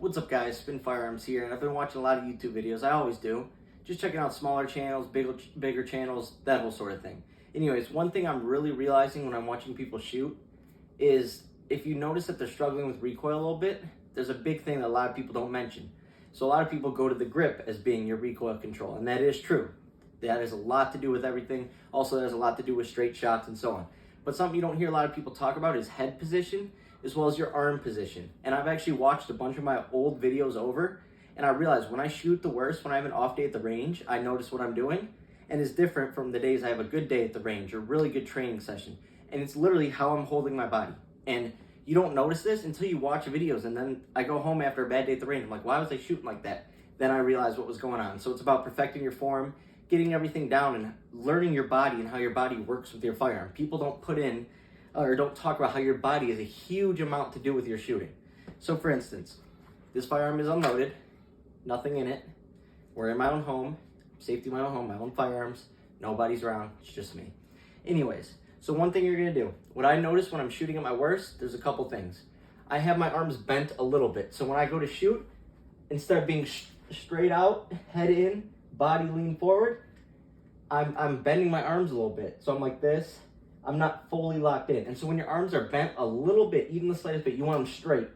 What's up guys, Spin Firearms here, and I've been watching a lot of YouTube videos, I always do. Just checking out smaller channels, bigger channels, that whole sort of thing. Anyways, one thing I'm really realizing when I'm watching people shoot is if you notice that they're struggling with recoil a little bit, there's a big thing that a lot of people don't mention. So a lot of people go to the grip as being your recoil control, and that is true. That has a lot to do with everything. Also, that has a lot to do with straight shots and so on. But something you don't hear a lot of people talk about is head position, as well as your arm position. And I've actually watched a bunch of my old videos over, and I realized when I shoot the worst, when I have an off day at the range, I notice what I'm doing, and it's different from the days I have a good day at the range or really good training session. And it's literally how I'm holding my body. And you don't notice this until you watch videos, and then I go home after a bad day at the range. I'm like, why was I shooting like that? Then I realized what was going on. So it's about perfecting your form, getting everything down, and learning your body and how your body works with your firearm. People don't put in or don't talk about how your body has a huge amount to do with your shooting. So for instance, this firearm is unloaded, nothing in it. We're in my own home, safety of my own home, my own firearms, nobody's around, it's just me. Anyways, so one thing you're gonna do, what I notice when I'm shooting at my worst, there's a couple things. I have my arms bent a little bit, so when I go to shoot, instead of being straight out, head in, body lean forward, I'm bending my arms a little bit. So I'm like this, I'm not fully locked in. And so when your arms are bent a little bit, even the slightest bit, you want them straight.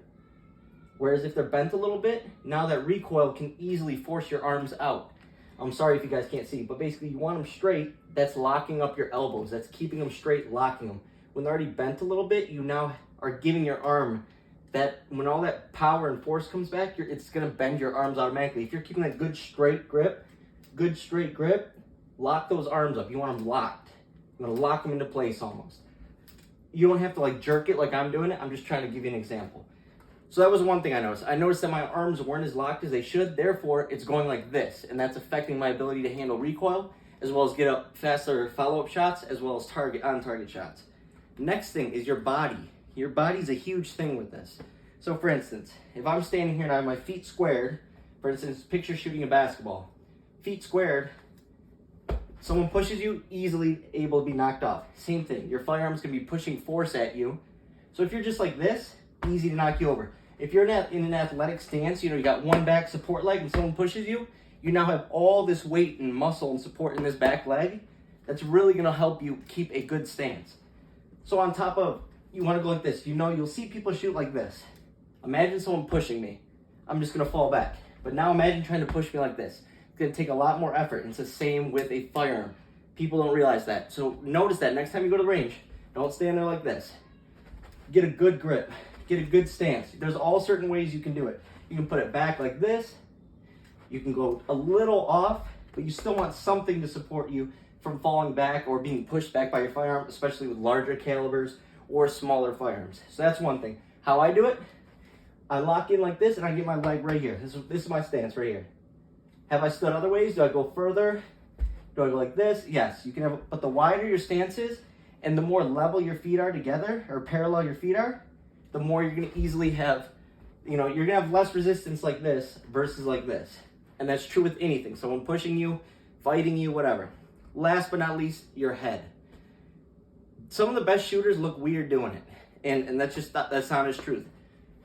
Whereas if they're bent a little bit, now that recoil can easily force your arms out. I'm sorry if you guys can't see, but basically you want them straight, that's locking up your elbows. That's keeping them straight, locking them. When they're already bent a little bit, you now are giving your arm that, when all that power and force comes back, it's gonna bend your arms automatically. If you're keeping that good straight grip, lock those arms up. You want them locked. I'm gonna lock them into place almost. You don't have to like jerk it like I'm doing it. I'm just trying to give you an example. So that was one thing I noticed. I noticed that my arms weren't as locked as they should. Therefore, it's going like this, and that's affecting my ability to handle recoil, as well as get up faster follow-up shots, as well as on-target shots. Next thing is your body. Your body's a huge thing with this. So for instance, if I'm standing here and I have my feet squared, for instance, picture shooting a basketball. Feet squared, someone pushes you, easily able to be knocked off. Same thing, your firearm's gonna be pushing force at you. So if you're just like this, easy to knock you over. If you're in an athletic stance, you got one back support leg and someone pushes you, you now have all this weight and muscle and support in this back leg. That's really gonna help you keep a good stance. So on top of, you wanna go like this. You'll see people shoot like this. Imagine someone pushing me. I'm just gonna fall back. But now imagine trying to push me like this. It's gonna take a lot more effort, and it's the same with a firearm. People don't realize that. So notice that next time you go to the range, don't stand there like this. Get a good grip, get a good stance. There's all certain ways you can do it. You can put it back like this. You can go a little off, but you still want something to support you from falling back or being pushed back by your firearm, especially with larger calibers or smaller firearms. So that's one thing. How I do it, I lock in like this and I get my leg right here. This is my stance right here. Have I stood other ways? Do I go further? Do I go like this? Yes, you can have, but the wider your stance is and the more level your feet are together or parallel your feet are, the more you're gonna easily have, you're gonna have less resistance like this versus like this. And that's true with anything. Someone pushing you, fighting you, whatever. Last but not least, your head. Some of the best shooters look weird doing it. And that's honest truth.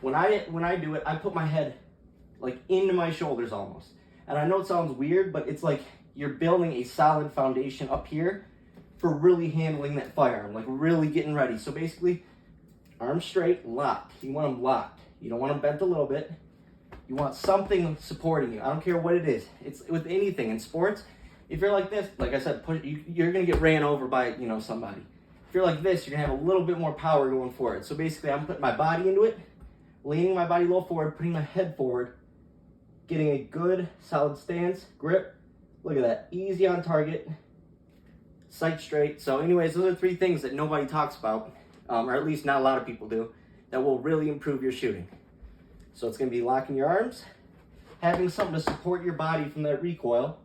When I do it, I put my head like into my shoulders almost. And I know it sounds weird, but it's like you're building a solid foundation up here for really handling that firearm, like really getting ready. So basically, arms straight, locked. You want them locked. You don't want them bent a little bit. You want something supporting you. I don't care what it is. It's with anything in sports. If you're like this, like I said, you're gonna get ran over by somebody. If you're like this, you're gonna have a little bit more power going forward. So basically, I'm putting my body into it, leaning my body a little forward, putting my head forward, getting a good solid stance, grip. Look at that, easy on target, sight straight. So anyways, those are three things that nobody talks about, or at least not a lot of people do, that will really improve your shooting. So it's gonna be locking your arms, having something to support your body from that recoil,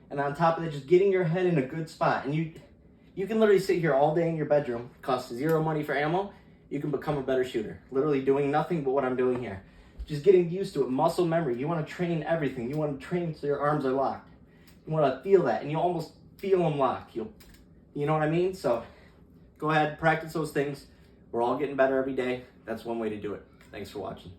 and on top of that, just getting your head in a good spot. And you can literally sit here all day in your bedroom, cost zero money for ammo, you can become a better shooter. Literally doing nothing but what I'm doing here. Just getting used to it, muscle memory. You wanna train everything. You wanna train so your arms are locked. You wanna feel that, and you almost feel them locked. You know what I mean? So go ahead, practice those things. We're all getting better every day. That's one way to do it. Thanks for watching.